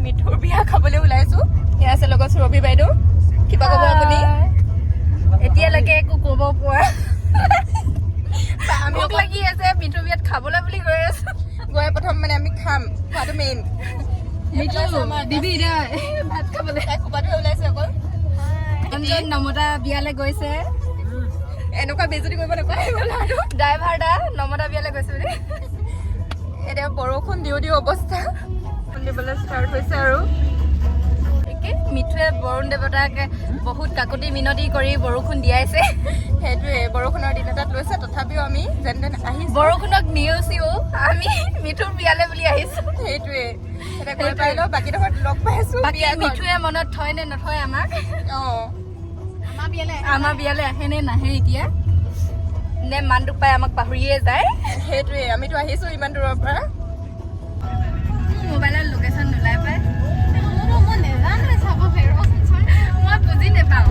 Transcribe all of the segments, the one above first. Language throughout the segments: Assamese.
মিঠুৰ বিয়া খাবলৈ ওলাইছো এয়া আছে লগত সুৰভি বাইদেউ কিবা ক'ব আপুনি এতিয়ালৈকে একো ক'ব পৰা ভোক লাগি আছে মিঠুৰ বিয়াত খাবলৈ বুলি গৈ আছো গৈ প্ৰথম মানে আমি খাম খোৱাটো মেইন মিঠু দিবি এতিয়া ভাত খাবলৈ খোপাটো ওলাইছে অকল অঞ্জন নমতা বিয়ালৈ গৈছে এনেকুৱা বেজতি কৰিব নাপায় ড্ৰাইভাৰ দা নমতা বিয়ালৈ গৈছে বুলি এতিয়া বৰষুণ দিওঁ অৱস্থা দিবলৈ ষ্টাৰ্ট হৈছে আৰু মিঠুৱে বৰুণ দেৱতাক বহুত কাকতি মিনতি কৰি বৰষুণ দিয়াইছে সেইটোৱে বৰষুণৰ দিন এটাত লৈছে তথাপিও আমি যেন তেন আহিছোঁ বৰষুণক নেওচিও আমি মিঠুৰ বিয়ালৈ বুলি আহিছোঁ সেইটোৱে এতিয়া গৈ পাই লওঁ বাকীডোখৰত লগ পাই আছোঁ মিঠুৱে মনত থয় নে নথয় আমাক অঁ আমাৰ বিয়ালৈ আহে নে নাহে এতিয়া নে মানুহটোক পাই আমাক পাহৰিয়ে যায় সেইটোৱে আমিতো আহিছোঁ ইমান দূৰৰ পৰা মোবাইলৰ লোকেশ্যন নোলাই পায় মই বুজি নাপাওঁ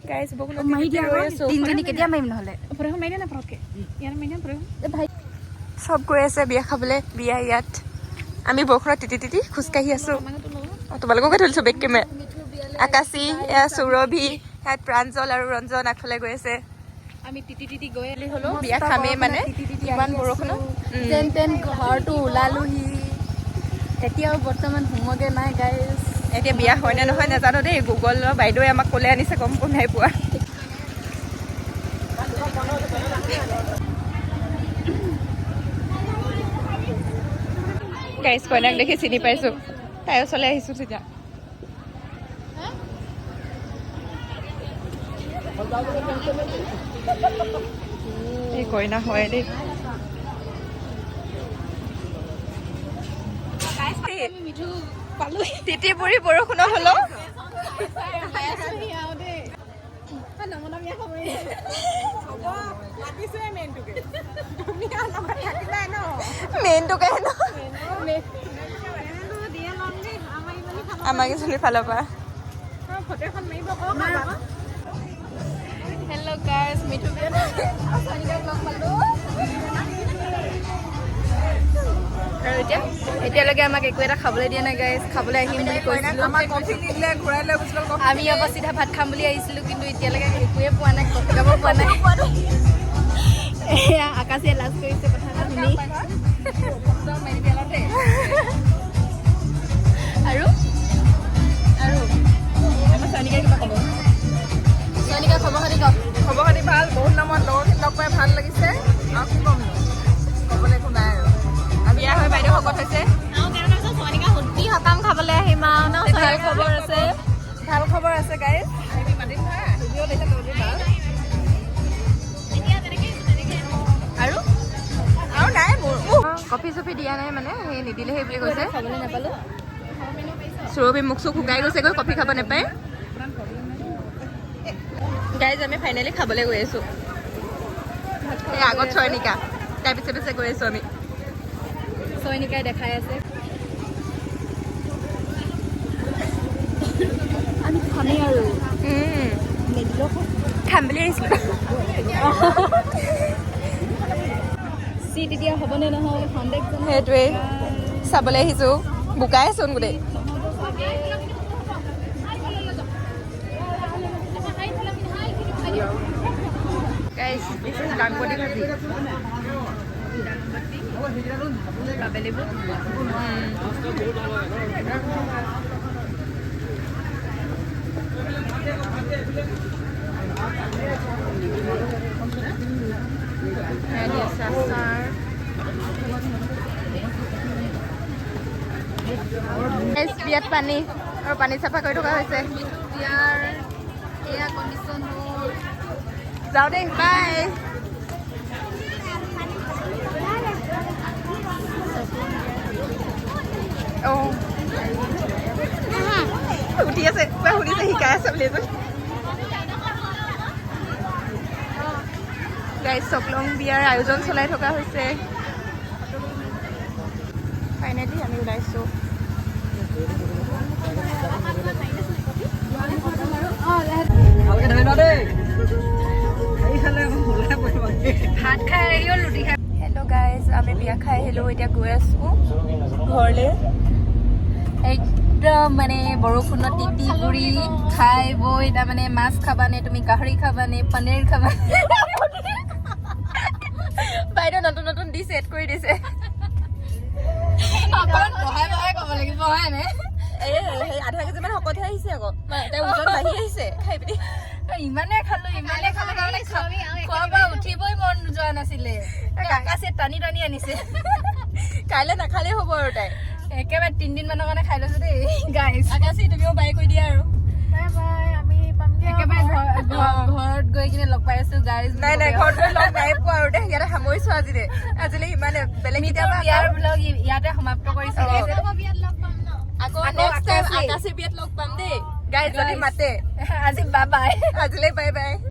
গাইজ বৰষুণত ৰৈ আছোঁ তিনিজনী কেতিয়া মাৰিম নহ'লে চব গৈ আছে বিয়া খাবলৈ বিয়া ইয়াত আমি বৰষুণত তিতি খোজকাঢ়ি আছোঁ তোমালোককে ধৰিছোঁ বেক কেমেৰা আকাশী এয়া সুৰভি ইয়াত প্ৰাঞ্জল আৰু ৰঞ্জন আগফালে গৈ আছে আমি তিতি গৈ হ'লেও বিয়া খামেই মানে ইমান বৰষুণত যেন তেন ঘৰটো ওলালোহি এতিয়াও বৰ্তমান হোমৱৰ্কে নাই গাইজ এতিয়া বিয়া হয় নে নহয় নাজানো দেই গুগলৰ বাইদেৱে আমাক ক'লে আনিছে গম নাই পোৱা গাইজ কইনাক দেখি চিনি পাইছোঁ তাই ওচৰলৈ আহিছোঁ তেতিয়া এই কইনা হয় দেই তিতি বুঢ়ী বৰষুণত হ'লেও মেইনটোকে আমাক এজনীৰ ফালৰ পৰা হেল্ল' গাইজ মিঠু আৰু এতিয়ালৈকে আমাক একো এটা খাবলৈ দিয়া নাই গাইজ খাবলৈ আহিম বুলি কৈছিলোঁ আমি আকৌ চিধা ভাত খাম বুলি আহিছিলোঁ কিন্তু এতিয়ালৈকে একোৱে পোৱা নাই কফি খাব পোৱা নাই এয়া আকাশে লাজ কৰিছে কথাটো শুনি আৰু আমাৰ চয়নিকাই কিবা ক'ব চয়নিকা খবৰ খাতি কওক খবৰ খাতি ভাল বহুত নামত লগৰখিনি লগ পাই ভাল লাগিছে আৰু কি ক'ম ক'বলৈ একো নাই আৰু বিয়া হৈ বাইদেউ শকত হৈছে সকাম খাবলৈ আহিম আৰু ন ভাল খবৰ আছে গাইজ আৰু নাই মোৰ কফি চফি দিয়া নাই মানে সেই নিদিলেহে বুলি কৈছে খাবলৈ নাপালোঁ সুৰভি মুখ চুখ শুকাই গৈছেগৈ কফি খাব নাপায় গাইজ আমি ফাইনেলি খাবলৈ গৈ আছোঁ এই আগত চয়নিকা তাই পিছে পিছে গৈ আছোঁ আমি চয়নিকাই দেখাই আছে আমি খামেই আৰু খাম বুলি আহিছিলোঁ চিট এতিয়া হ'বনে নহয় সন্দেহ সেইটোৱে চাবলৈ আহিছোঁ বোকাইচোন গোটেই গাইজ দিছ ইজ দাংবডি ভাজি বাবেলি বুট বিয়াত পানী আৰু পানী চাফা কৰি থকা হৈছে বিয়াৰ এয়া কণ্ডিশ্যন যাওঁ দেই বাই অঁ সুধি আছে কিবা শুনিছে শিকাই আছে বুলি এজন গাইজ চকলং বিয়াৰ আয়োজন চলাই থকা হৈছে ফাইনেলি আমি ওলাইছোঁ ভাত খাই আহিও লুটি খাই হেল্ল' আমি বিয়া খাই আহিলোঁ এতিয়া গৈ আছোঁ ঘৰলৈ একদম মানে বৰষুণত তিতি গুৰি খাই বৈ তাৰমানে মাছ খাবানে তুমি গাহৰি খাবানে পনীৰ খাবা বাইদেউ নতুন নতুন ডিছ এড কৰি দিছে অকণমান বহাই বহাই ক'ব লাগিব হয়নে এই আধা কেজিমান শকতহে আহিছে আকৌ তাই ওজন বাঢ়ি আহিছে খাই পিনি ইমানে খালো তাৰমানে খোৱা পৰা উঠিবই মন যোৱা নাছিলে আকাশে টানি টানি আনিছে কাইলৈ নাখালেই হ'ব আৰু তাই একেবাৰে 3 দিন মানৰ কাৰণে খাই লৈছো দেই গাইজ আকাশী তুমিও বাই কৰি দিয়া আৰু একেবাৰে ঘৰত গৈ কিনে লগ পাই আছো গাইজ নাই ঘৰত গৈ লগ নাই পোৱা আৰু দে ইয়াতে সামৰিছো আজিলৈ ইমানে বেলেগ কেতিয়াবা বিয়াৰ ব্লগ ইয়াতে সমাপ্ত কৰিছো আকৌ নেক্সট টাইম আকাশী বিয়াত লগ পাম দেই গাইজ যদি মাতে আজি বাই বাই আজিলৈ বাই বাই